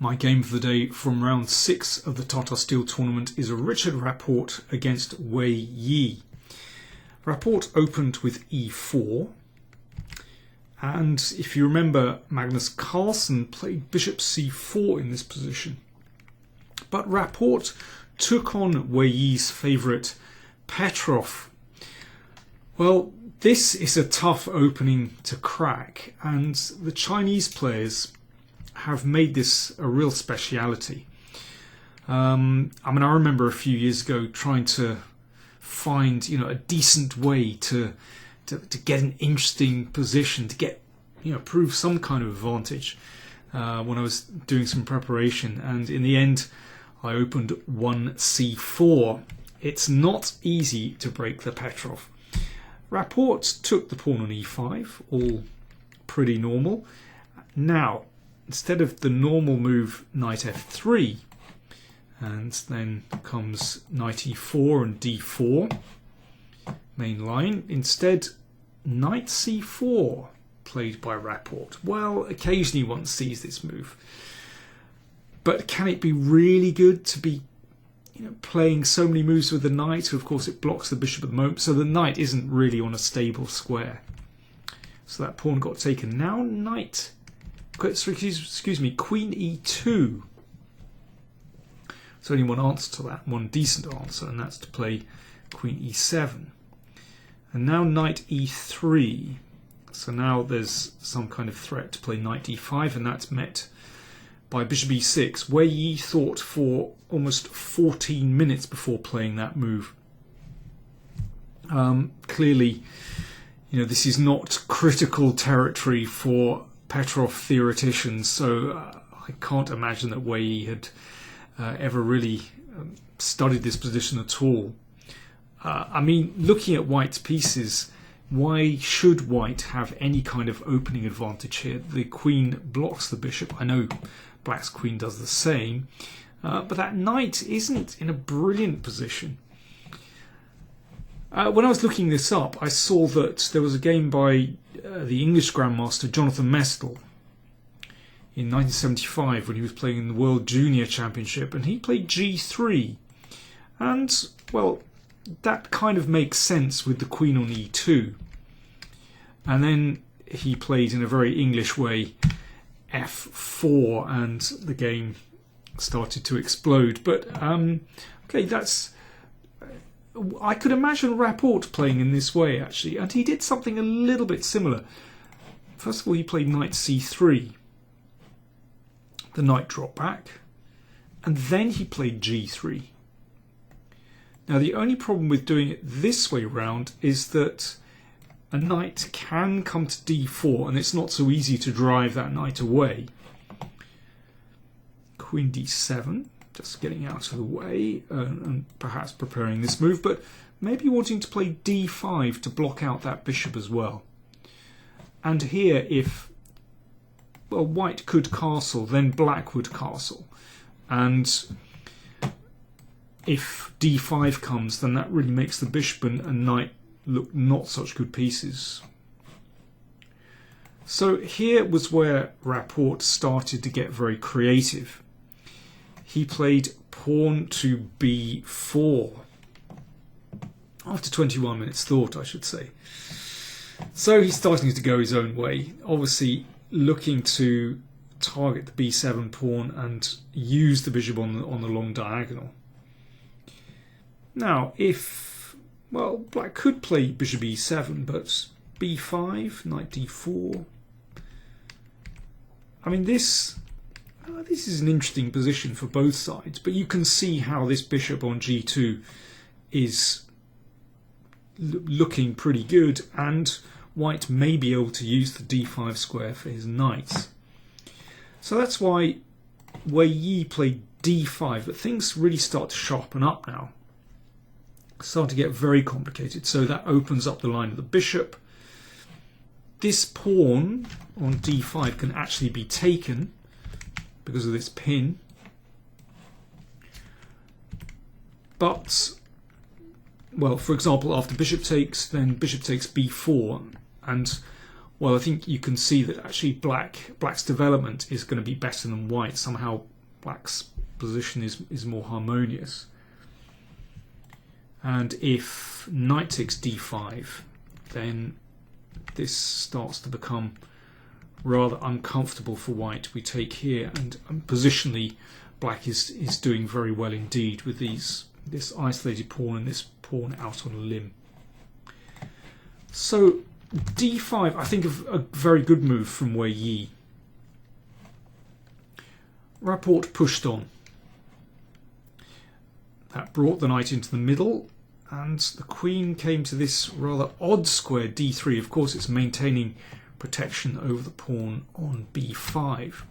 My game for the day from round 6 of the Tata Steel Tournament is a Richard Rapport against Wei Yi. Rapport opened with e4, and if you remember, Magnus Carlsen played bishop c4 in this position. But Rapport took on Wei Yi's favourite Petrov. Well, this is a tough opening to crack, and the Chinese players have made this a real speciality. I remember a few years ago trying to find, a decent way to get an interesting position, to get, prove some kind of advantage when I was doing some preparation. And in the end, I opened 1c4. It's not easy to break the Petrov. Rapport took the pawn on e5, all pretty normal. Now, instead of the normal move knight f3, and then comes knight e4 and d4, main line, instead knight c4 played by Rapport. Well, occasionally one sees this move, but can it be really good to be playing so many moves with the knight? Of course, it blocks the bishop at the moment, so the knight isn't really on a stable square. So that pawn got taken. Now knight, excuse me, queen e2. There's only one answer to that, one decent answer, and that's to play queen e7. And now knight e3. So now there's some kind of threat to play knight e5, and that's met by bishop e6. Wei Yi thought for almost 14 minutes before playing that move. Clearly, this is not critical territory for Petrov theoreticians, so I can't imagine that Wei Yi had ever really studied this position at all. Looking at White's pieces, why should White have any kind of opening advantage here? The queen blocks the bishop. I know Black's queen does the same, but that knight isn't in a brilliant position. When I was looking this up, I saw that there was a game by the English Grandmaster Jonathan Mestel in 1975 when he was playing in the World Junior Championship, and he played g3. And, well, that kind of makes sense with the queen on e2. And then he played in a very English way f4, and the game started to explode. But, okay, I could imagine Rapport playing in this way, actually, and he did something a little bit similar. First of all, he played knight c3. The knight dropped back, and then he played g3. Now, the only problem with doing it this way round is that a knight can come to d4, and it's not so easy to drive that knight away. Queen d7. Just getting out of the way and perhaps preparing this move, but maybe wanting to play d5 to block out that bishop as well. And here, if White could castle, then Black would castle. And if d5 comes, then that really makes the bishop and knight look not such good pieces. So here was where Rapport started to get very creative. He played pawn to b4 after 21 minutes thought, I should say. So he's starting to go his own way, obviously looking to target the b7 pawn and use the bishop on the long diagonal. Now, Black could play bishop e7, but b5, knight d4. This is an interesting position for both sides, but you can see how this bishop on g2 is looking pretty good, and White may be able to use the d5 square for his knights. So that's why Wei Yi played d5, but things really start to sharpen up now. Start to get very complicated, so that opens up the line of the bishop. This pawn on d5 can actually be taken because of this pin. But, for example, after bishop takes, then bishop takes b4, and I think you can see that actually Black's development is going to be better than White. Somehow black's position is more harmonious. And if knight takes d5, then this starts to become rather uncomfortable for white. We take here, and positionally black is doing very well indeed with this isolated pawn and this pawn out on a limb. So d5, I think, a very good move from Wei Yi. Rapport pushed on. That brought the knight into the middle, and the queen came to this rather odd square d3. Of course, it's maintaining protection over the pawn on b5.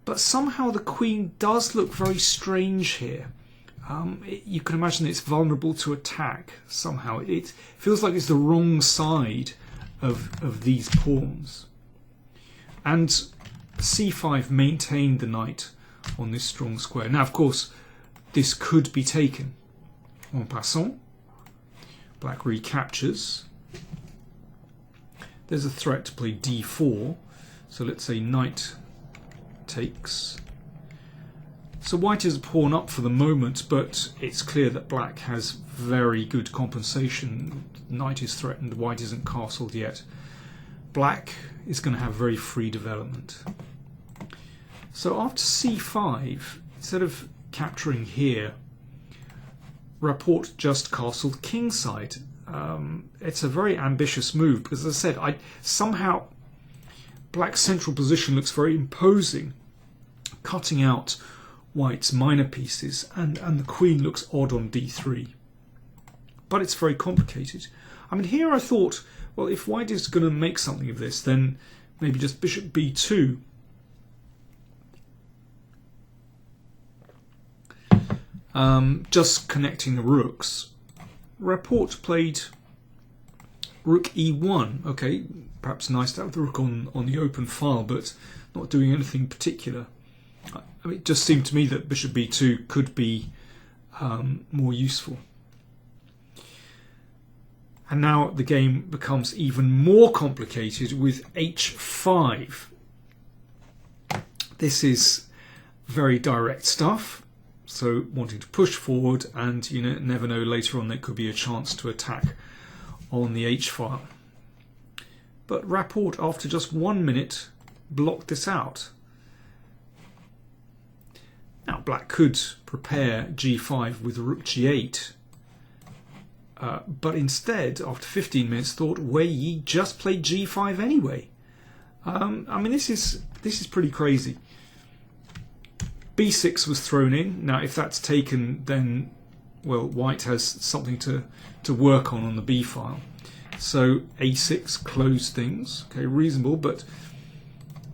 But somehow the queen does look very strange here. You can imagine it's vulnerable to attack somehow. It feels like it's the wrong side of these pawns. And c5 maintained the knight on this strong square. Now, of course, this could be taken. En passant, black recaptures. There's a threat to play d4. So let's say knight takes. So white is a pawn up for the moment, but it's clear that black has very good compensation. Knight is threatened, white isn't castled yet. Black is going to have very free development. So after c5, instead of capturing here, Rapport just castled kingside. It's a very ambitious move because, as I said, somehow black's central position looks very imposing, cutting out white's minor pieces, and the queen looks odd on d3. But it's very complicated. I mean, here I thought, well, if white is going to make something of this, then maybe just bishop b2. Just connecting the rooks. Rapport played rook e1. Okay, perhaps nice to have the rook on the open file, but not doing anything particular. I mean, it just seemed to me that bishop b2 could be more useful. And now the game becomes even more complicated with h5. This is very direct stuff. So wanting to push forward, and you never know, later on there could be a chance to attack on the h file. But Rapport, after just 1 minute, blocked this out. Now black could prepare g5 with rook g8, but instead, after 15 minutes, thought Wei Yi just played g5 anyway. I mean, this is pretty crazy. b6 was thrown in. Now, if that's taken, then, well, white has something to work on the b file. So a6 closed things. Okay, reasonable, but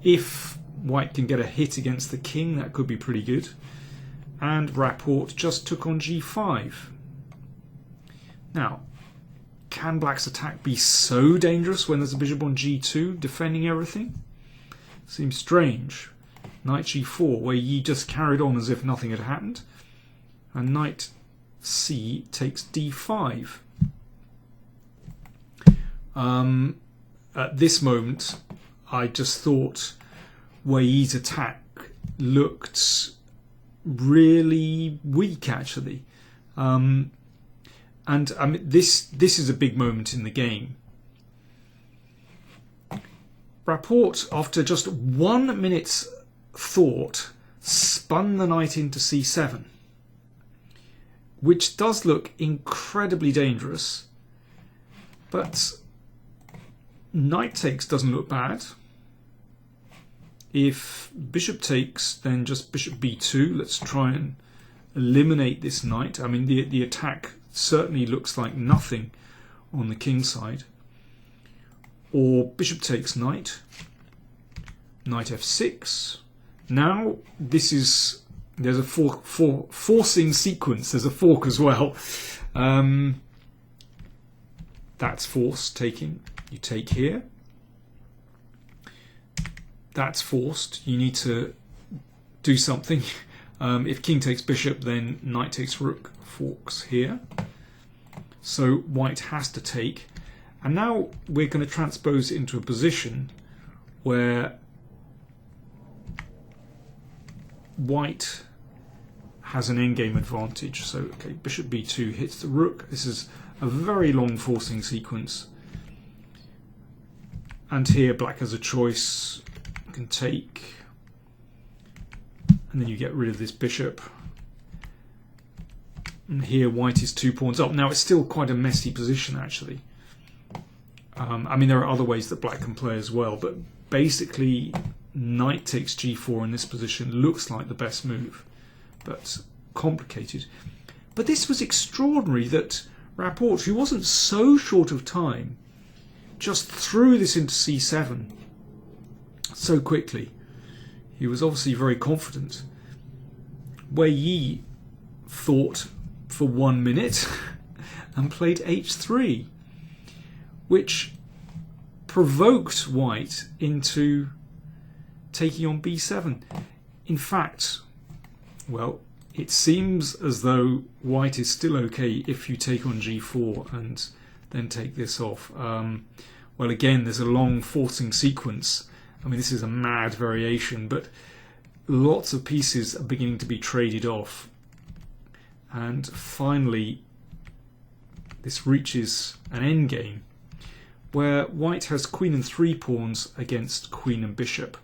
if white can get a hit against the king, that could be pretty good. And Rapport just took on g5. Now, can black's attack be so dangerous when there's a bishop on g2 defending everything? Seems strange. Knight g4, where Yi just carried on as if nothing had happened. And knight c takes d5. At this moment, I just thought Wei Yi's attack looked really weak, actually. And I mean, this is a big moment in the game. Rapport, after just 1 minute's thought, spun the knight into c7, which does look incredibly dangerous. But knight takes doesn't look bad. If bishop takes, then just bishop b2. Let's try and eliminate this knight. I mean, the attack certainly looks like nothing on the king side. Or bishop takes knight. Knight f6. Now there's a forcing sequence. There's a fork as well. That's forced taking. You take here. That's forced. You need to do something. If king takes bishop, then knight takes rook, forks here. So white has to take. And now we're going to transpose it into a position where white has an endgame advantage. So, okay, bishop b2 hits the rook. This is a very long forcing sequence. And here black has a choice. You can take, and then you get rid of this bishop. And here white is 2 pawns up. Now it's still quite a messy position actually. I mean, there are other ways that black can play as well, but basically knight takes g4 in this position looks like the best move, but complicated. But this was extraordinary that Rapport, who wasn't so short of time, just threw this into c7 so quickly. He was obviously very confident. Wei Yi thought for 1 minute and played h3, which provoked white into taking on b7. In fact, well, it seems as though white is still okay if you take on g4 and then take this off. Well, again, there's a long forcing sequence. I mean, this is a mad variation, but lots of pieces are beginning to be traded off. And finally, this reaches an endgame where white has queen and 3 pawns against queen and bishop.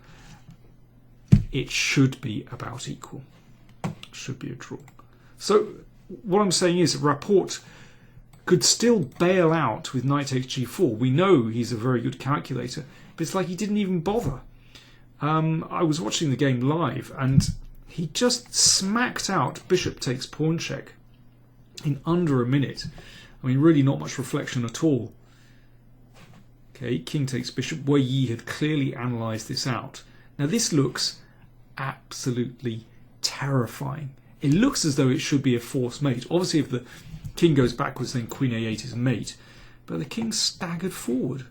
It should be about equal. Should be a draw. So what I'm saying is Rapport could still bail out with knight takes g4. We know he's a very good calculator, but it's like he didn't even bother. I was watching the game live and he just smacked out bishop takes pawn check in under a minute. I mean, really not much reflection at all. Okay, king takes bishop. Wei Yi had clearly analysed this out. Now this looks absolutely terrifying. It looks as though it should be a forced mate. Obviously, if the king goes backwards, then queen a8 is mate. But the king staggered forward.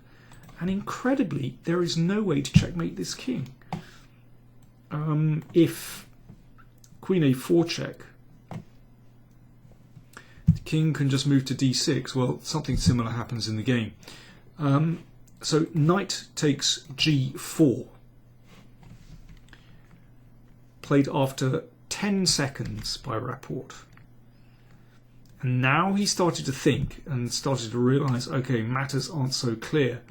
And incredibly, there is no way to checkmate this king. If queen a4 check, the king can just move to d6. Well, something similar happens in the game. So knight takes g4. Played after 10 seconds by Rapport. And now he started to think and started to realise, okay, matters aren't so clear.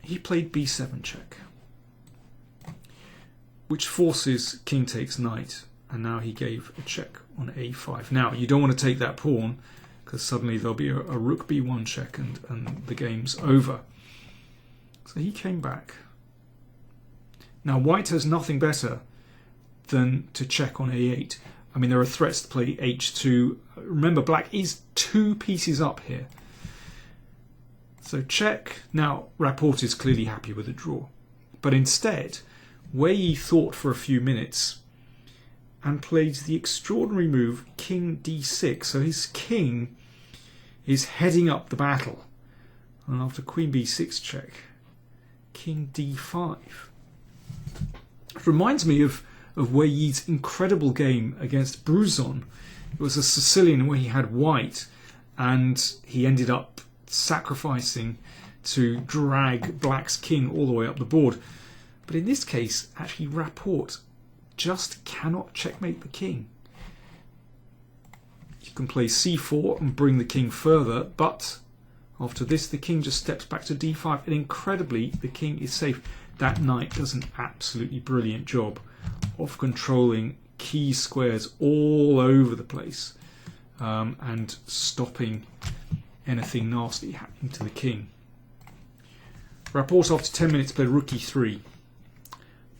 He played b7 check, which forces king takes knight, and now he gave a check on a5. Now, you don't want to take that pawn, because suddenly there'll be a rook b1 check and the game's over. So he came back. Now white has nothing better than to check on a8. I mean, there are threats to play h2. Remember, black is 2 pieces up here. So check. Now Rapport is clearly happy with a draw. But instead, Wei Yi thought for a few minutes and played the extraordinary move king d6. So his king is heading up the battle. And after queen b6 check, king d5. It reminds me of Wei Yi's incredible game against Bruzon. It was a Sicilian where he had white and he ended up sacrificing to drag black's king all the way up the board. But in this case, actually Rapport just cannot checkmate the king. You can play c4 and bring the king further, but after this the king just steps back to d5, and incredibly the king is safe. That knight does an absolutely brilliant job of controlling key squares all over the place and stopping anything nasty happening to the king. Rapport after 10 minutes played rook e3,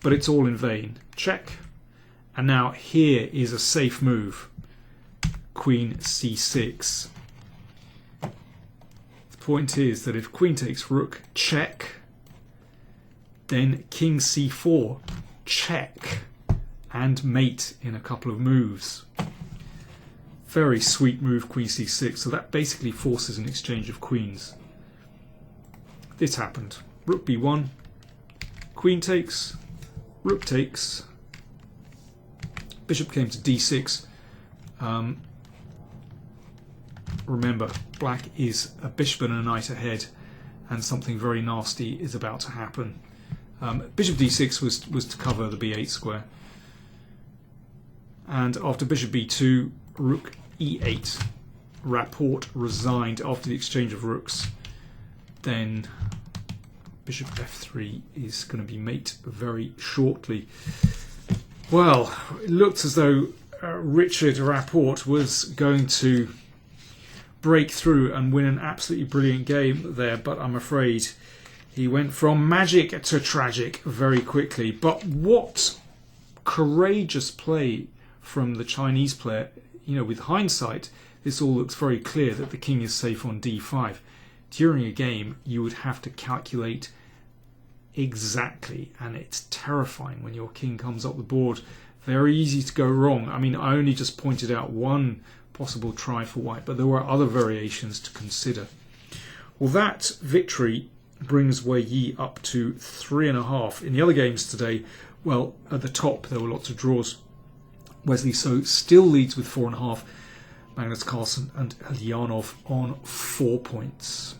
but it's all in vain. Check, and now here is a safe move. Queen c6. The point is that if queen takes rook, check, then king c4, check, and mate in a couple of moves. Very sweet move, queen c6. So that basically forces an exchange of queens. This happened. Rook b1, queen takes, rook takes, bishop came to d6. Remember, black is a bishop and a knight ahead, and something very nasty is about to happen. Bishop d6 was to cover the b8 square. And after bishop b2, rook e8. Rapport resigned after the exchange of rooks. Then bishop f3 is going to be mate very shortly. Well, it looked as though Richard Rapport was going to break through and win an absolutely brilliant game there, but I'm afraid he went from magic to tragic very quickly. But what courageous play from the Chinese player. You know, with hindsight, this all looks very clear that the king is safe on d5. During a game, you would have to calculate exactly, and it's terrifying when your king comes up the board. Very easy to go wrong. I mean, I only just pointed out one possible try for white, but there were other variations to consider. Well, that victory brings Wei Yi up to 3.5. In the other games today, well, at the top there were lots of draws. Wesley So still leads with 4.5. Magnus Carlsen and Elyanov on 4 points.